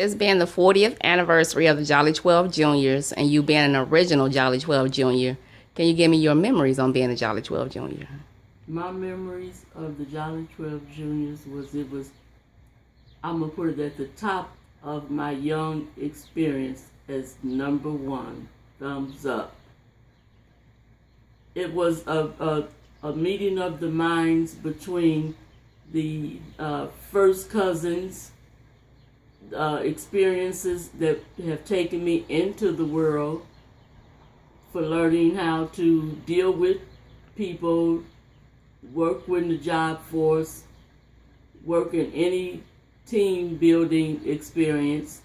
This being the 40th anniversary of the Jolly 12 Juniors and you being an original Jolly 12 Junior, can you give me your memories on being a Jolly 12 Junior? My memories of the Jolly 12 Juniors I'm going to put it at the top of my young experience as number one, thumbs up. It was a meeting of the minds between the first cousins, experiences that have taken me into the world for learning how to deal with people, work with the job force, work in any team building experience,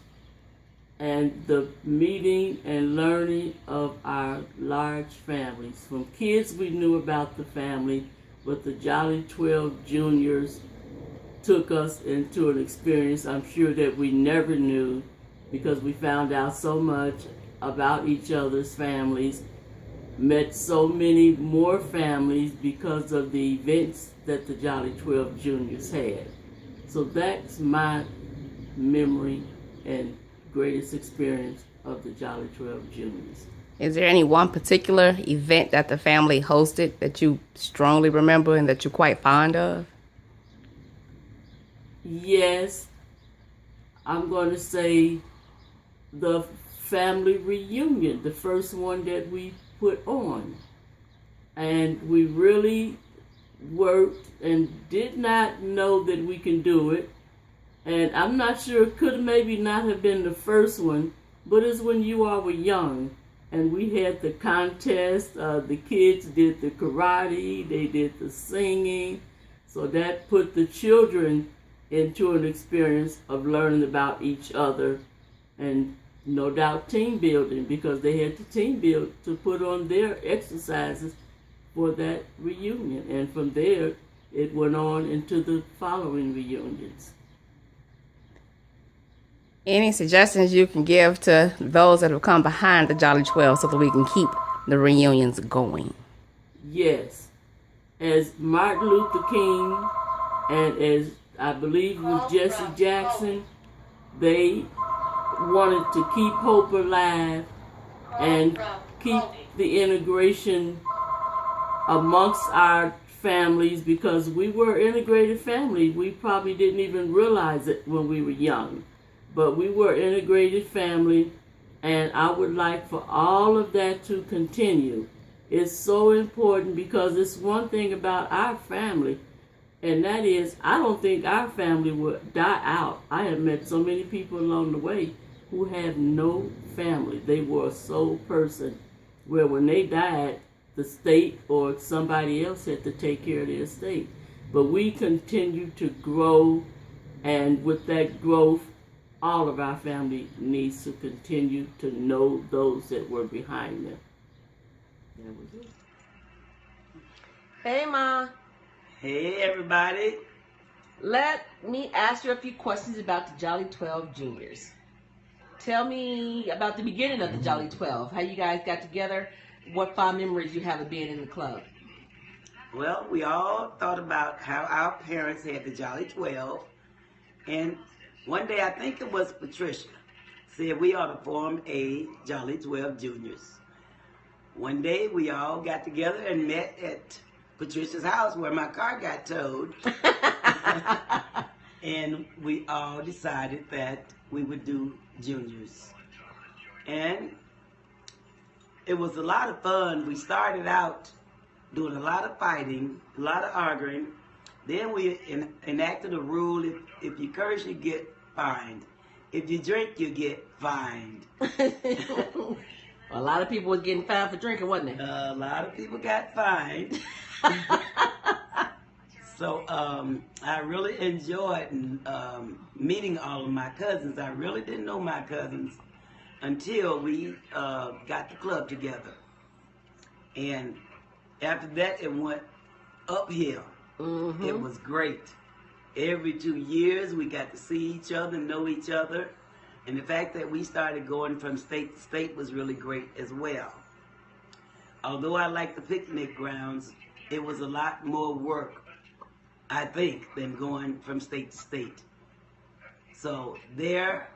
and the meeting and learning of our large families. From kids we knew about the family, but the Jolly 12 Juniors took us into an experience I'm sure that we never knew, because we found out so much about each other's families, met so many more families because of the events that the Jolly 12 Juniors had. So that's my memory and greatest experience of the Jolly 12 Juniors. Is there any one particular event that the family hosted that you strongly remember and that you're quite fond of? Yes, I'm going to say the family reunion, the first one that we put on. And we really worked and did not know that we can do it. And I'm not sure, it could maybe not have been the first one, but it's when you all were young. And we had the contest, the kids did the karate, they did the singing. So that put the children into an experience of learning about each other, and no doubt team building, because they had to team build to put on their exercises for that reunion. And from there, it went on into the following reunions. Any suggestions you can give to those that have come behind the Jolly 12 so that we can keep the reunions going? Yes. As Martin Luther King and as I believe it was Jesse Jackson, they wanted to keep hope alive and keep the integration amongst our families, because we were an integrated family. We probably didn't even realize it when we were young, but we were an integrated family, and I would like for all of that to continue. It's so important, because it's one thing about our family, and that is, I don't think our family will die out. I have met so many people along the way who have no family. They were a sole person, where when they died, the state or somebody else had to take care of their estate. But we continue to grow, and with that growth, all of our family needs to continue to know those that were behind them. That was it. Hey, Ma. Hey, everybody. Let me ask you a few questions about the Jolly 12 Juniors. Tell me about the beginning of the Jolly 12, how you guys got together, what fond memories you have of being in the club. Well, we all thought about how our parents had the Jolly 12, and one day, I think it was Patricia, said we ought to form a Jolly 12 Juniors. One day, we all got together and met at Patricia's house where my car got towed. And we all decided that we would do juniors. And it was a lot of fun. We started out doing a lot of fighting, a lot of arguing. Then we enacted a rule: if you curse, you get fined. If you drink, you get fined. A lot of people was getting fined for drinking, wasn't it? A lot of people got fined. So I really enjoyed meeting all of my cousins. I really didn't know my cousins until we got the club together. And after that, it went uphill. Mm-hmm. It was great. Every 2 years, we got to see each other, know each other. And the fact that we started going from state to state was really great as well. Although I liked the picnic grounds, it was a lot more work, I think, than going from state to state. So there,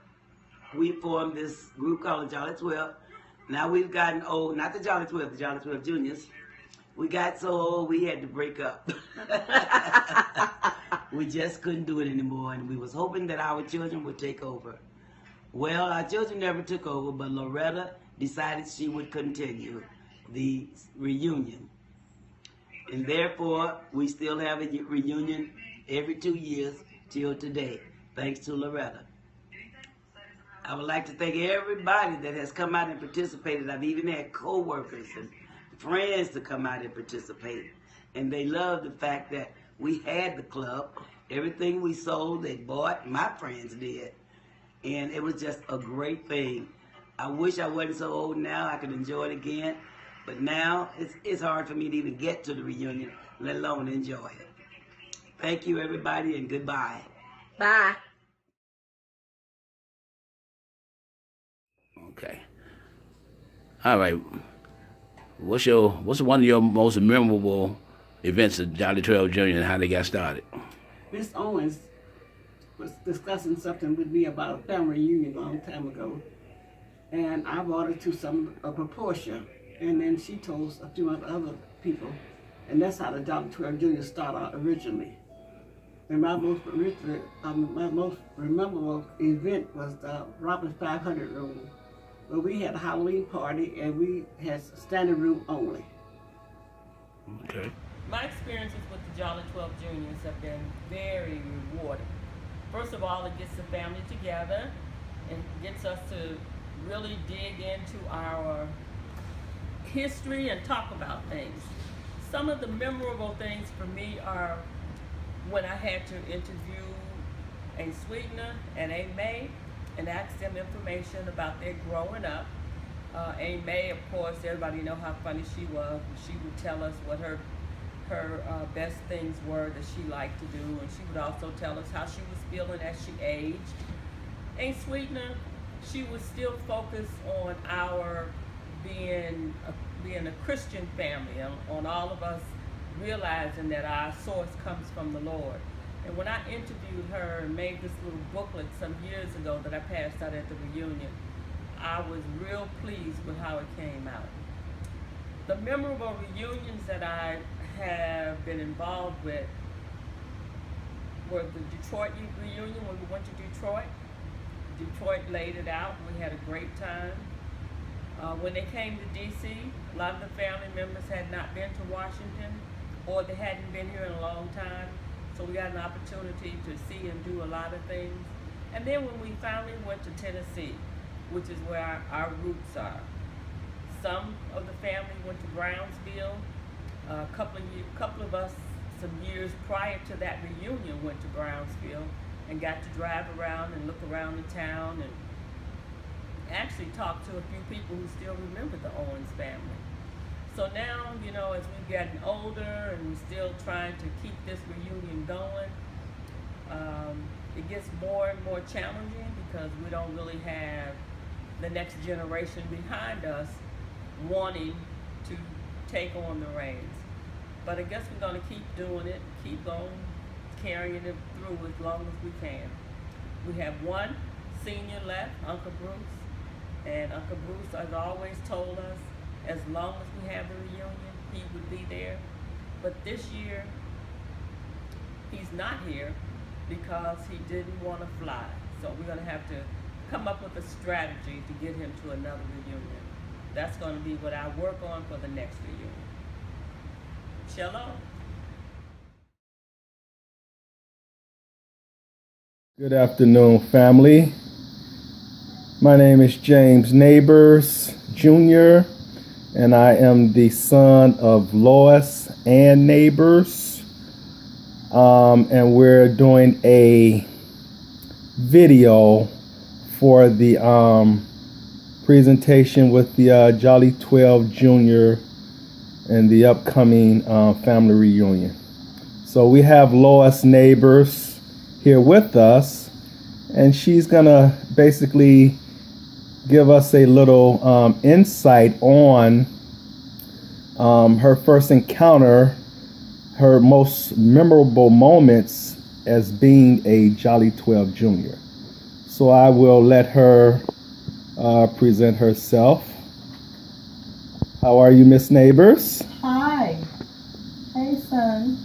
we formed this group called the Jolly 12. Now we've gotten old, not the Jolly 12, the Jolly 12 Juniors. We got so old we had to break up. We just couldn't do it anymore, and we was hoping that our children would take over. Well, our children never took over, but Loretta decided she would continue the reunion. And therefore, we still have a reunion every 2 years till today, thanks to Loretta. I would like to thank everybody that has come out and participated. I've even had co-workers and friends to come out and participate. And they love the fact that we had the club. Everything we sold, they bought. My friends did. And it was just a great thing. I wish I wasn't so old now. I could enjoy it again. But now, it's hard for me to even get to the reunion, let alone enjoy it. Thank you, everybody, and goodbye. Bye. Okay. All right. What's one of your most memorable events at Jolly 12 Junior and how they got started? Miss Owens was discussing something with me about a family reunion a long time ago, and I brought it to some of Portia, and then she told a few other people, and that's how the Jolly 12 Junior started out originally. And my most memorable event was the Roberts 500 room, where we had a Halloween party and we had standing room only. Okay. My experiences with the Jolly 12 Juniors have been very rewarding. First of all, it gets the family together and gets us to really dig into our history and talk about things. Some of the memorable things for me are when I had to interview a Sweetener and a May and ask them information about their growing up. A May, of course, everybody know how funny she was. She would tell us what her best things were that she liked to do, and she would also tell us how she was feeling as she aged. A Sweetener, she was still focused on our being a Christian family, on all of us realizing that our source comes from the Lord. And when I interviewed her and made this little booklet some years ago that I passed out at the reunion, I was real pleased with how it came out. The memorable reunions that I have been involved with were the Detroit reunion when we went to Detroit. Detroit laid it out. We had a great time. When they came to D.C., a lot of the family members had not been to Washington, or they hadn't been here in a long time. So we got an opportunity to see and do a lot of things. And then when we finally went to Tennessee, which is where our roots are. Some of the family went to Brownsville. A couple of us, some years prior to that reunion, went to Brownsville and got to drive around and look around the town and actually talk to a few people who still remember the Owens family. So now, as we've gotten older and we're still trying to keep this reunion going, it gets more and more challenging because we don't really have the next generation behind us wanting to take on the reins. But I guess we're going to keep doing it, keep going, carrying it through as long as we can. We have one senior left, Uncle Bruce, and Uncle Bruce has always told us as long as we have the reunion, he would be there. But this year, he's not here because he didn't want to fly. So we're going to have to come up with a strategy to get him to another reunion. That's going to be what I work on for the next reunion. Shalom. Good afternoon, family. My name is James Neighbors Jr., and I am the son of Lois Ann Neighbors. And we're doing a video for the presentation with the Jolly 12 Junior and the upcoming family reunion. So we have Lois Neighbors here with us, and she's gonna basically give us a little insight on her first encounter, her most memorable moments as being a Jolly 12 Junior. So I will let her present herself. How are you, Miss Neighbors? Hi. Hey, son.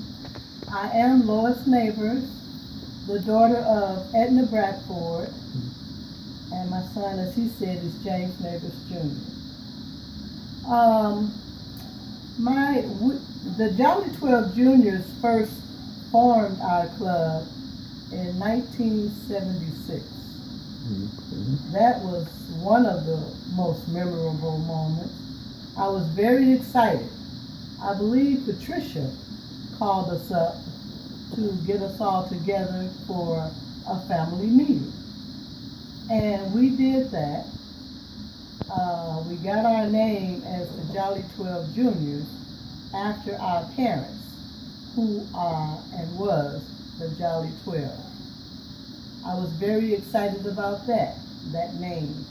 I am Lois Neighbors, the daughter of Edna Bradford, and my son, as he said, is James Neighbors Jr. The Jolly 12 Juniors first formed our club in 1976. That was one of the most memorable moments. I was very excited. I believe Patricia called us up to get us all together for a family meeting. And we did that. We got our name as the Jolly 12 Juniors after our parents, who are and was the Jolly 12. I was very excited about that name.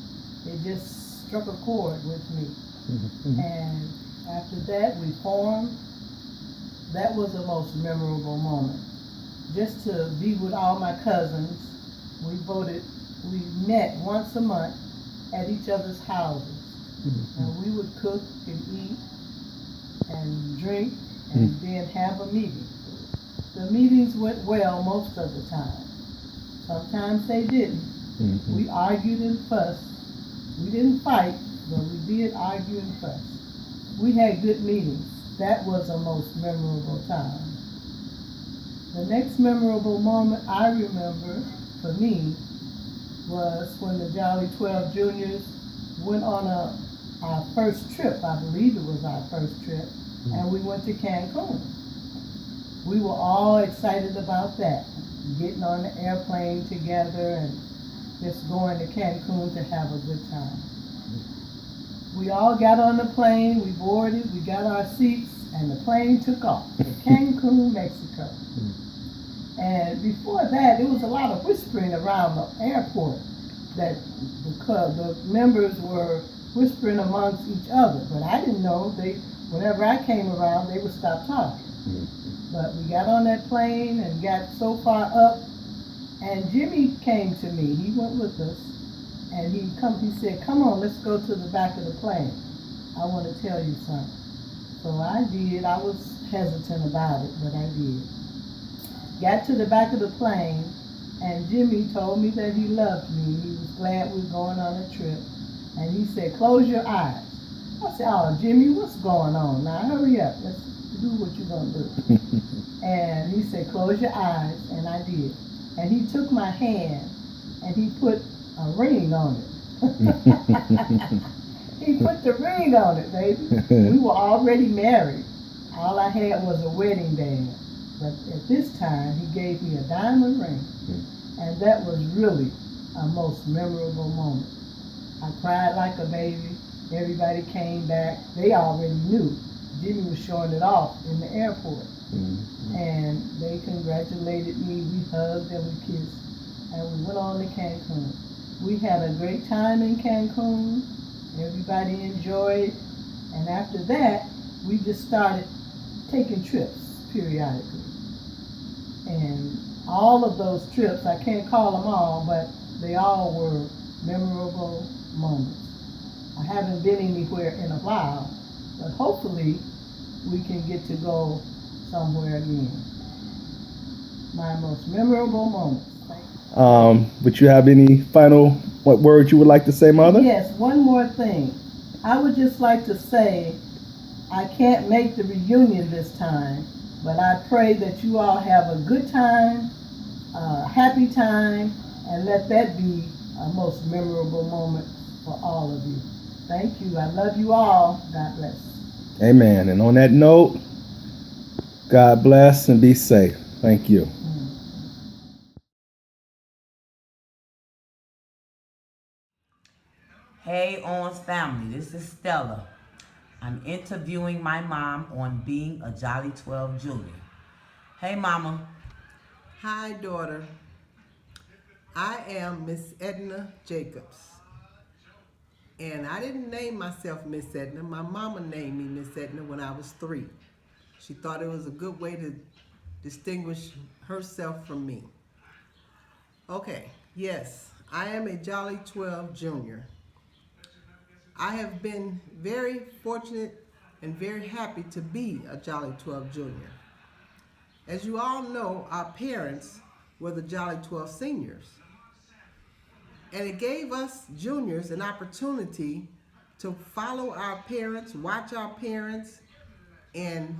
It just struck a chord with me. And after that, we formed. That was the most memorable moment. Just to be with all my cousins, we met once a month at each other's houses. And we would cook and eat and drink and then have a meeting. The meetings went well most of the time. Sometimes they didn't. We argued and fussed. We didn't fight, but we did argue and fuss. We had good meetings. That was the most memorable time. The next memorable moment I remember, for me, was when the Jolly 12 Juniors went on our first trip. I believe it was our first trip, and we went to Cancun. We were all excited about that, getting on the airplane together and just going to Cancun to have a good time. We all got on the plane, we boarded, we got our seats, and the plane took off to Cancun, Mexico. And before that, there was a lot of whispering around the airport that the members were whispering amongst each other. But I didn't know, whenever I came around, they would stop talking. But we got on that plane and got so far up, and Jimmy came to me. He went with us, and he said, "Come on, let's go to the back of the plane. I want to tell you something." So I did. I was hesitant about it, but I did. Got to the back of the plane, and Jimmy told me that he loved me. He was glad we were going on a trip. And he said, "Close your eyes." I said, "Oh, Jimmy, what's going on? Now hurry up. Let's do what you're going to do." And he said, "Close your eyes." And I did. And he took my hand, and he put a ring on it. He put the ring on it, baby. We were already married. All I had was a wedding band. But at this time, he gave me a diamond ring. And that was really a most memorable moment. I cried like a baby. Everybody came back. They already knew. Jimmy was showing it off in the airport. And they congratulated me. We hugged and we kissed. And we went on to Cancun. We had a great time in Cancun. Everybody enjoyed. And after that, we just started taking trips periodically. And all of those trips, I can't call them all, but they all were memorable moments. I haven't been anywhere in a while, but hopefully we can get to go somewhere again. My most memorable moments. Would you have any final words you would like to say, Mother? Yes, one more thing. I would just like to say I can't make the reunion this time, but I pray that you all have a good time, a happy time, and let that be a most memorable moment for all of you. Thank you. I love you all. God bless. Amen. And on that note, God bless and be safe. Thank you. Hey, Owens family, this is Stella. I'm interviewing my mom on being a Jolly 12 Junior. Hey, Mama. Hi, daughter. I am Miss Edna Jacobs. And I didn't name myself Miss Edna. My mama named me Miss Edna when I was 3. She thought it was a good way to distinguish herself from me. Okay, yes, I am a Jolly 12 Junior. I have been very fortunate and very happy to be a Jolly 12 Junior. As you all know, our parents were the Jolly 12 Seniors. And it gave us juniors an opportunity to follow our parents, watch our parents, and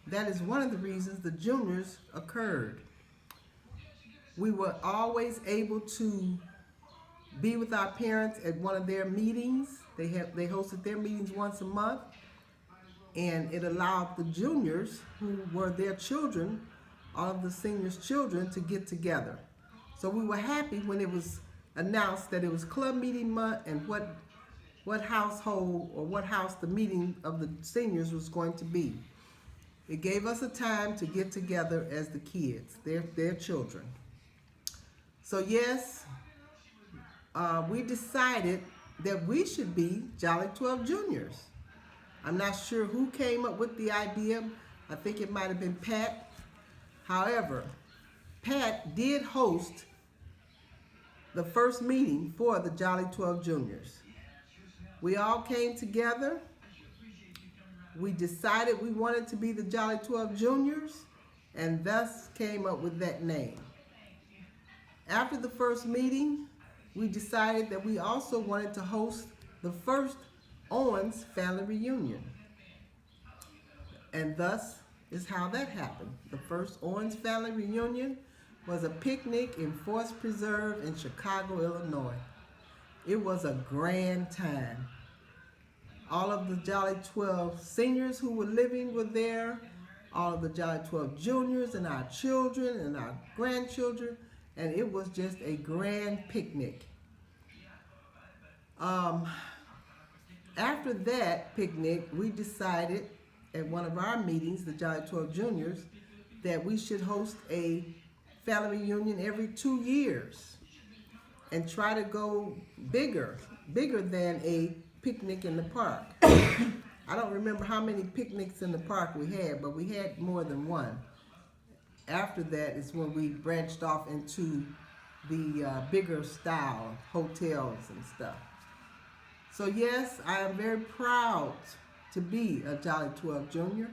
that is one of the reasons the juniors occurred. We were always able to be with our parents at one of their meetings. They hosted their meetings once a month, and it allowed the juniors, who were their children, all of the seniors' children, to get together. So we were happy when it was announced that it was club meeting month and what household or what house the meeting of the seniors was going to be. It gave us a time to get together as the kids, their children. So yes, we decided that we should be Jolly 12 Juniors. I'm not sure who came up with the idea. I think it might have been Pat. However, Pat did host the first meeting for the Jolly 12 Juniors. We all came together. We decided we wanted to be the Jolly 12 Juniors, and thus came up with that name. After the first meeting, we decided that we also wanted to host the first Owens family reunion. And thus is how that happened. The first Owens family reunion was a picnic in Forest Preserve in Chicago, Illinois. It was a grand time. All of the Jolly 12 seniors who were living were there, all of the Jolly 12 juniors and our children and our grandchildren, and it was just a grand picnic. After that picnic, we decided at one of our meetings, the Jolly 12 Juniors, that we should host a family reunion every 2 years and try to go bigger than a picnic in the park. I don't remember how many picnics in the park we had, but we had more than one. After that is when we branched off into the bigger style hotels and stuff. So yes, I am very proud to be a Jolly 12 Junior.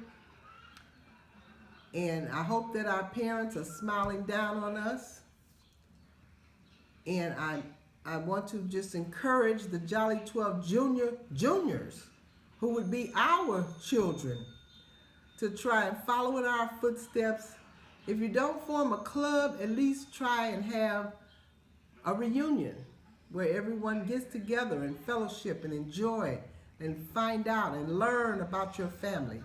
And I hope that our parents are smiling down on us. And I want to just encourage the Jolly 12 Juniors, who would be our children, to try and follow in our footsteps. If you don't form a club, at least try and have a reunion where everyone gets together and fellowship and enjoy and find out and learn about your family.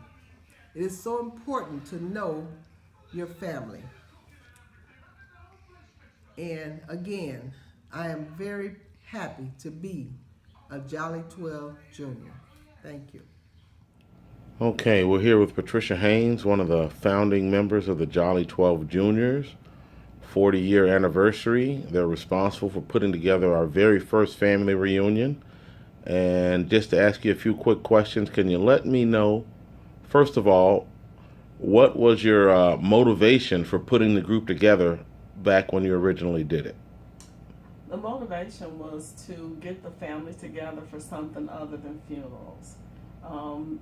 It is so important to know your family. And again, I am very happy to be a Jolly 12 Junior. Thank you. Okay, we're here with Patricia Haynes, one of the founding members of the Jolly 12 Juniors. 40-year anniversary. They're responsible for putting together our very first family reunion. And just to ask you a few quick questions, can you let me know, first of all, what was your motivation for putting the group together back when you originally did it? The motivation was to get the family together for something other than funerals.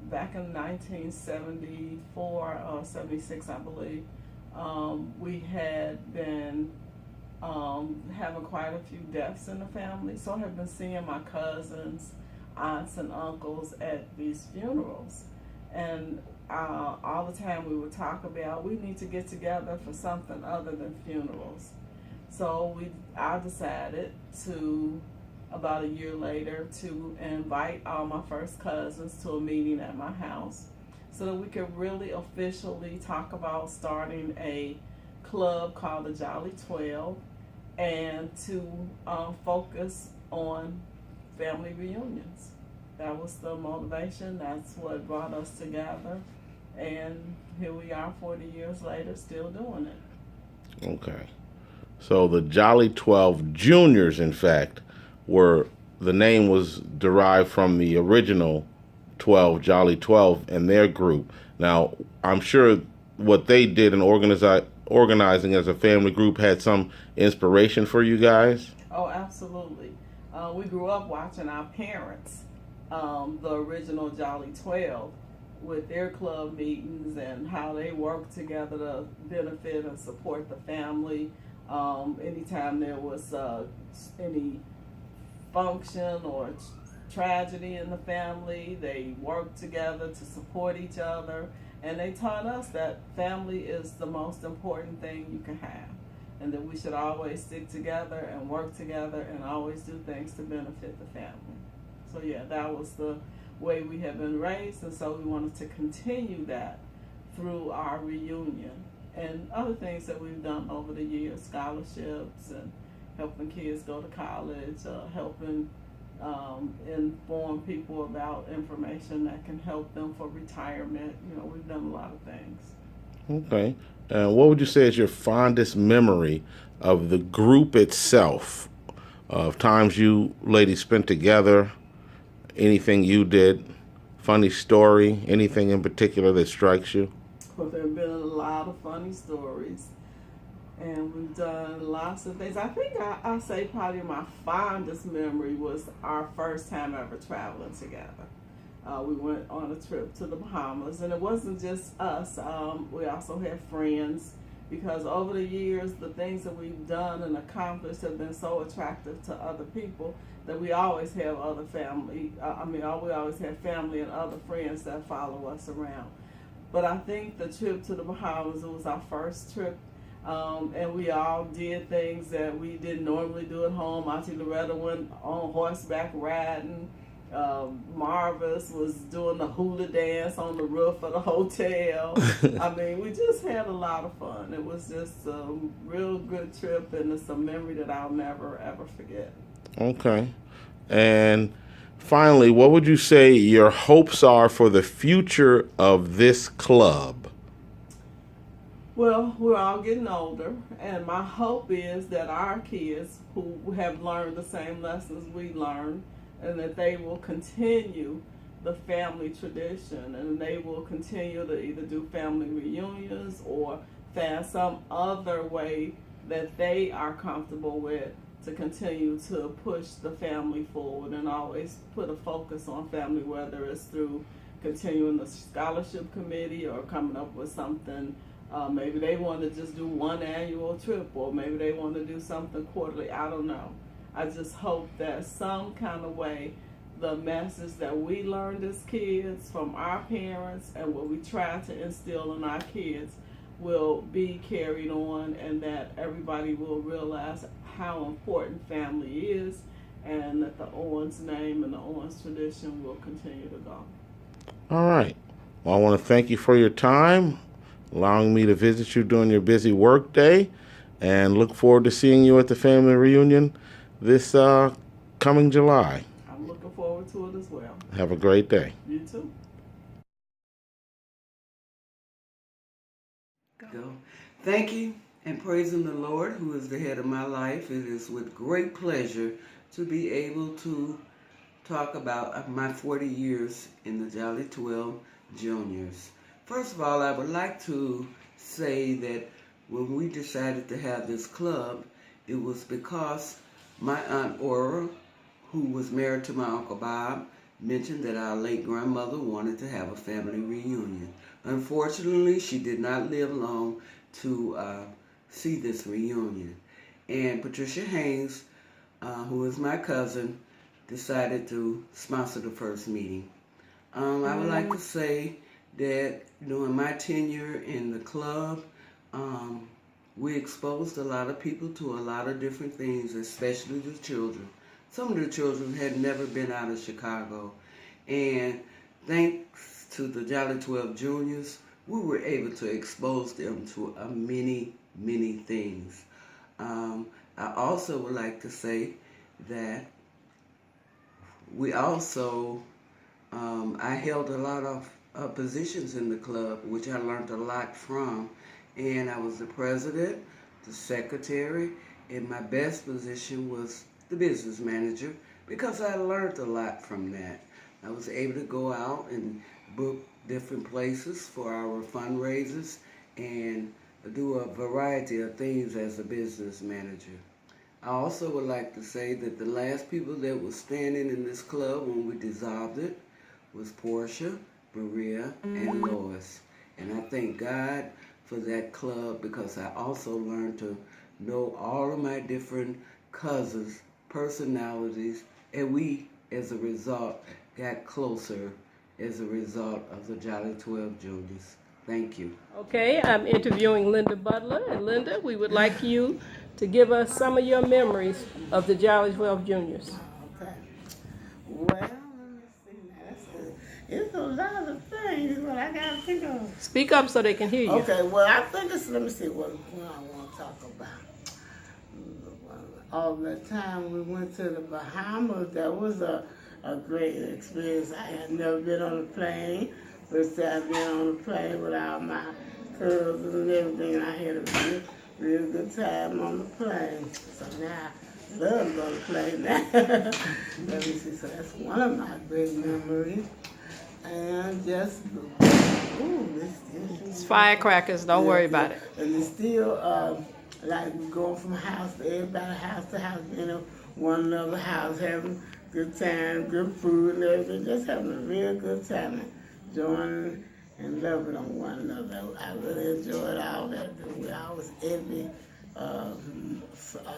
Back in 1974 or 76, I believe, we had been having quite a few deaths in the family. So I have been seeing my cousins, aunts, and uncles at these funerals. And all the time we would talk about, we need to get together for something other than funerals. So I decided to, about a year later, to invite all my first cousins to a meeting at my house so that we could really officially talk about starting a club called the Jolly 12 and to focus on family reunions. That was the motivation. That's what brought us together. And here we are 40 years later, still doing it. Okay. So the Jolly 12 Juniors, in fact, the name was derived from the original 12, Jolly 12, and their group. Now, I'm sure what they did in organizing as a family group had some inspiration for you guys? Oh, absolutely. We grew up watching our parents, the original Jolly 12, with their club meetings and how they worked together to benefit and support the family. Anytime there was any function or tragedy in the family, they worked together to support each other. And they taught us that family is the most important thing you can have, and that we should always stick together and work together and always do things to benefit the family. So yeah, that was the way we have been raised, and so we wanted to continue that through our reunion and other things that we've done over the years, scholarships and helping kids go to college, helping inform people about information that can help them for retirement. We've done a lot of things. Okay. What would you say is your fondest memory of the group itself, of times you ladies spent together, anything you did, funny story, anything in particular that strikes you? Well, there have been a lot of funny stories, and we've done lots of things. I think I'll say probably my fondest memory was our first time ever traveling together. We went on a trip to the Bahamas, and it wasn't just us. We also had friends, because over the years, the things that we've done and accomplished have been so attractive to other people that we always have other family. We always have family and other friends that follow us around. But I think the trip to the Bahamas, it was our first trip, and we all did things that we didn't normally do at home. Auntie Loretta went on horseback riding. Marvis was doing the hula dance on the roof of the hotel. We just had a lot of fun. It was just a real good trip, and it's a memory that I'll never, ever forget. Okay. And finally, what would you say your hopes are for the future of this club? Well, we're all getting older, and my hope is that our kids who have learned the same lessons we learned, and that they will continue the family tradition, and they will continue to either do family reunions or find some other way that they are comfortable with to continue to push the family forward, and always put a focus on family, whether it's through continuing the scholarship committee or coming up with something. Maybe they want to just do one annual trip, or maybe they want to do something quarterly. I don't know. I just hope that some kind of way the message that we learned as kids from our parents and what we try to instill in our kids will be carried on, and that everybody will realize how important family is, and that the Owens name and the Owens tradition will continue to go. All right. Well, I want to thank you for your time, allowing me to visit you during your busy work day, and look forward to seeing you at the family reunion this coming July. I'm looking forward to it as well. Have a great day. You too. Go. Thank you, and praising the Lord, who is the head of my life. It is with great pleasure to be able to talk about my 40 years in the Jolly 12 Juniors. First of all, I would like to say that when we decided to have this club, it was because my Aunt Aura, who was married to my Uncle Bob, mentioned that our late grandmother wanted to have a family reunion. Unfortunately, she did not live long to see this reunion. And Patricia Haynes, who is my cousin, decided to sponsor the first meeting. I would like to say that during my tenure in the club, we exposed a lot of people to a lot of different things, especially the children. Some of the children had never been out of Chicago. And thanks to the Jolly 12 Juniors, we were able to expose them to many, many things. I also would like to say that we also, I held a lot of positions in the club, which I learned a lot from. And I was the president, the secretary, and my best position was the business manager, because I learned a lot from that. I was able to go out and book different places for our fundraisers and do a variety of things as a business manager. I also would like to say that the last people that were standing in this club when we dissolved it was Portia, Maria, and Lois. And I thank God for that club because I also learned to know all of my different cousins' personalities, and we, as a result, got closer as a result of the Jolly 12 Juniors. Thank you. Okay, I'm interviewing Linda Butler, and Linda, we would like you to give us some of your memories of the Jolly 12 Juniors. Okay. Well, let me see now. It's a lot of things, but I gotta think of. Speak up so they can hear you. Okay, well, I think it's, let me see what I want to talk about. All the time we went to the Bahamas, that was a great experience. I had never been on a plane. First time I've been on a plane with all my cousins and everything. I had a real good time on the plane. So now I love going to plane now. Let me see, so that's one of my great memories. And just, It's firecrackers, don't worry about it. And it's still, like going from house to everybody, house to house, one another house, having good time, good food and everything, just having a real good time, enjoying and loving on one another. I really enjoyed all that. We always every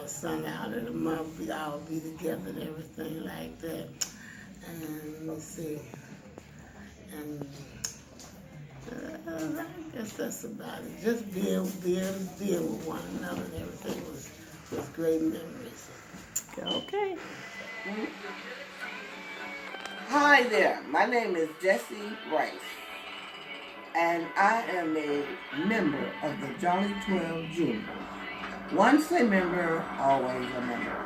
Sunday out of the month, we all be together and everything like that. And let's see, and I guess that's about it. Just being with one another and everything was great memories. Okay. Hi there, my name is Jessie Rice, and I am a member of the Jolly 12 Juniors. Once a member, always a member.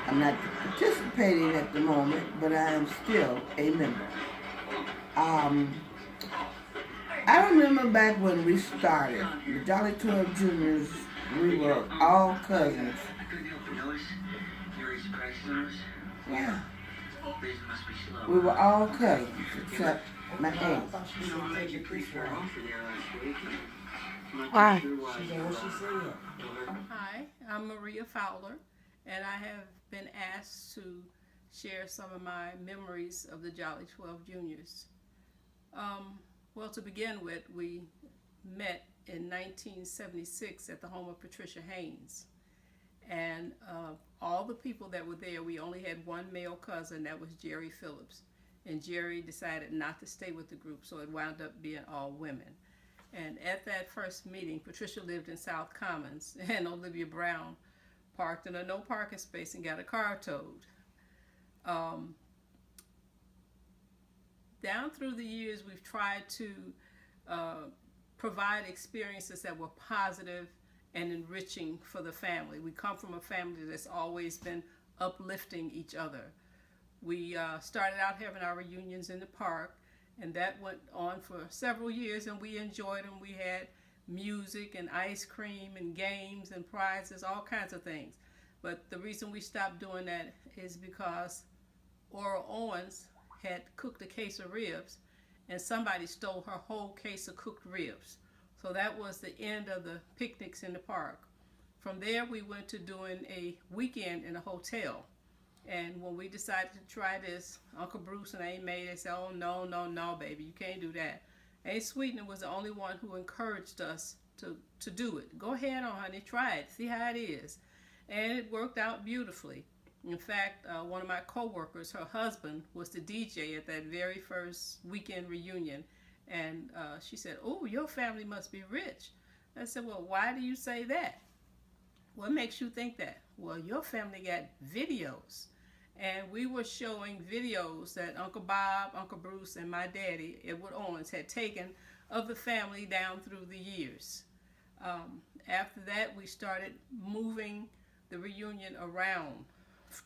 I'm not participating at the moment, but I am still a member. I remember back when we started, the Jolly 12 Juniors, we were all cousins. Yeah. We were all cousins, except my aunt. Hi. Hi, I'm Maria Fowler, and I have been asked to share some of my memories of the Jolly 12 Juniors. Well, to begin with, we met in 1976 at the home of Patricia Haynes. And all the people that were there, we only had one male cousin, that was Jerry Phillips. And Jerry decided not to stay with the group, so it wound up being all women. And at that first meeting, Patricia lived in South Commons, and Olivia Brown parked in a no parking space and got a car towed. Down through the years, we've tried to provide experiences that were positive and enriching for the family. We come from a family that's always been uplifting each other. We started out having our reunions in the park, and that went on for several years, and we enjoyed them. We had music and ice cream and games and prizes, all kinds of things. But the reason we stopped doing that is because Ora Owens had cooked a case of ribs, and somebody stole her whole case of cooked ribs. So that was the end of the picnics in the park. From there, we went to doing a weekend in a hotel. And when we decided to try this, Uncle Bruce and Aunt May, they said, oh, no, no, no, baby, you can't do that. Aunt Sweetener was the only one who encouraged us to do it. Go ahead on, honey, try it, see how it is. And it worked out beautifully. In fact, one of my coworkers, her husband, was the DJ at that very first weekend reunion. And she said, oh, your family must be rich. I said, well, why do you say that? What makes you think that? Well, your family got videos. And we were showing videos that Uncle Bob, Uncle Bruce, and my daddy, Edward Owens, had taken of the family down through the years. After that, we started moving the reunion around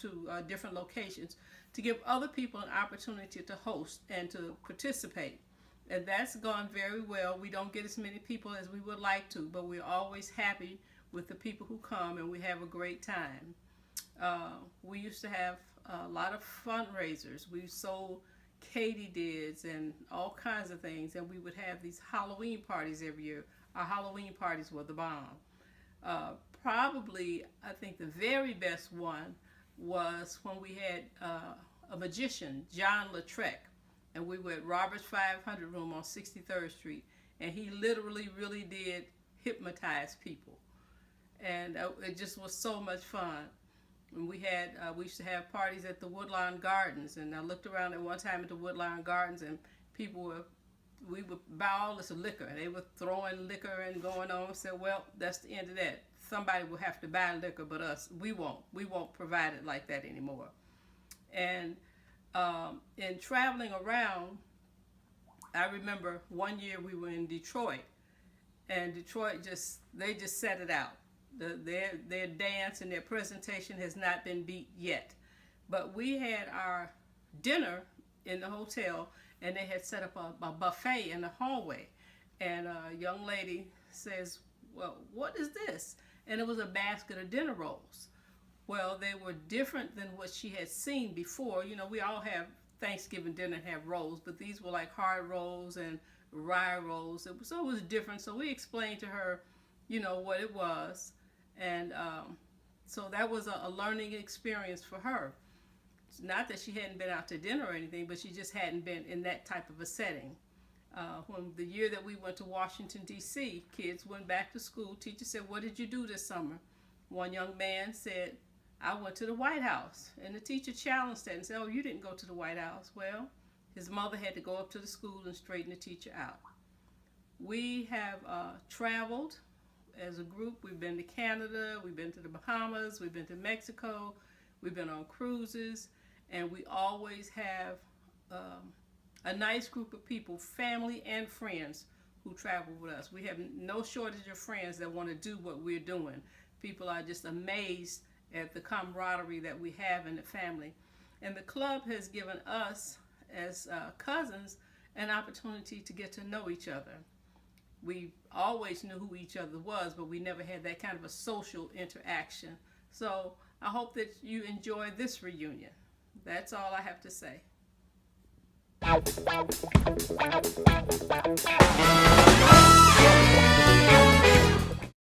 to different locations to give other people an opportunity to host and to participate. And that's gone very well. We don't get as many people as we would like to, but we're always happy with the people who come, and we have a great time. We used to have a lot of fundraisers. We sold katydids and all kinds of things, and we would have these Halloween parties every year. Our Halloween parties were the bomb. Probably, I think the very best one was when we had a magician, John Lautrec, and we were at Robert's 500 room on 63rd Street, and he literally really did hypnotize people. And it just was so much fun. And we used to have parties at the Woodlawn Gardens, and I looked around at one time at the Woodlawn Gardens, and we would buy all this liquor, and they were throwing liquor and going on. We said, well, that's the end of that. Somebody will have to buy liquor, but us, we won't provide it like that anymore. And in traveling around, I remember one year we were in Detroit, and Detroit they just set it out. Their dance and their presentation has not been beat yet. But we had our dinner in the hotel, and they had set up a buffet in the hallway. And a young lady says, well, what is this? And it was a basket of dinner rolls. Well, they were different than what she had seen before. You know, we all have Thanksgiving dinner and have rolls, but these were like hard rolls and rye rolls. So it was different. So we explained to her, you know, what it was. And so that was a learning experience for her. It's not that she hadn't been out to dinner or anything, but she just hadn't been in that type of a setting. When the year that we went to Washington, D.C., kids went back to school. Teacher said, what did you do this summer? One young man said, I went to the White House. And the teacher challenged that and said, oh, you didn't go to the White House. Well, his mother had to go up to the school and straighten the teacher out. We have traveled as a group. We've been to Canada, we've been to the Bahamas, we've been to Mexico, we've been on cruises, and we always have a nice group of people, family and friends, who travel with us. We have no shortage of friends that want to do what we're doing. People are just amazed at the camaraderie that we have in the family. And the club has given us, as cousins, an opportunity to get to know each other. We always knew who each other was, but we never had that kind of a social interaction. So I hope that you enjoy this reunion. That's all I have to say.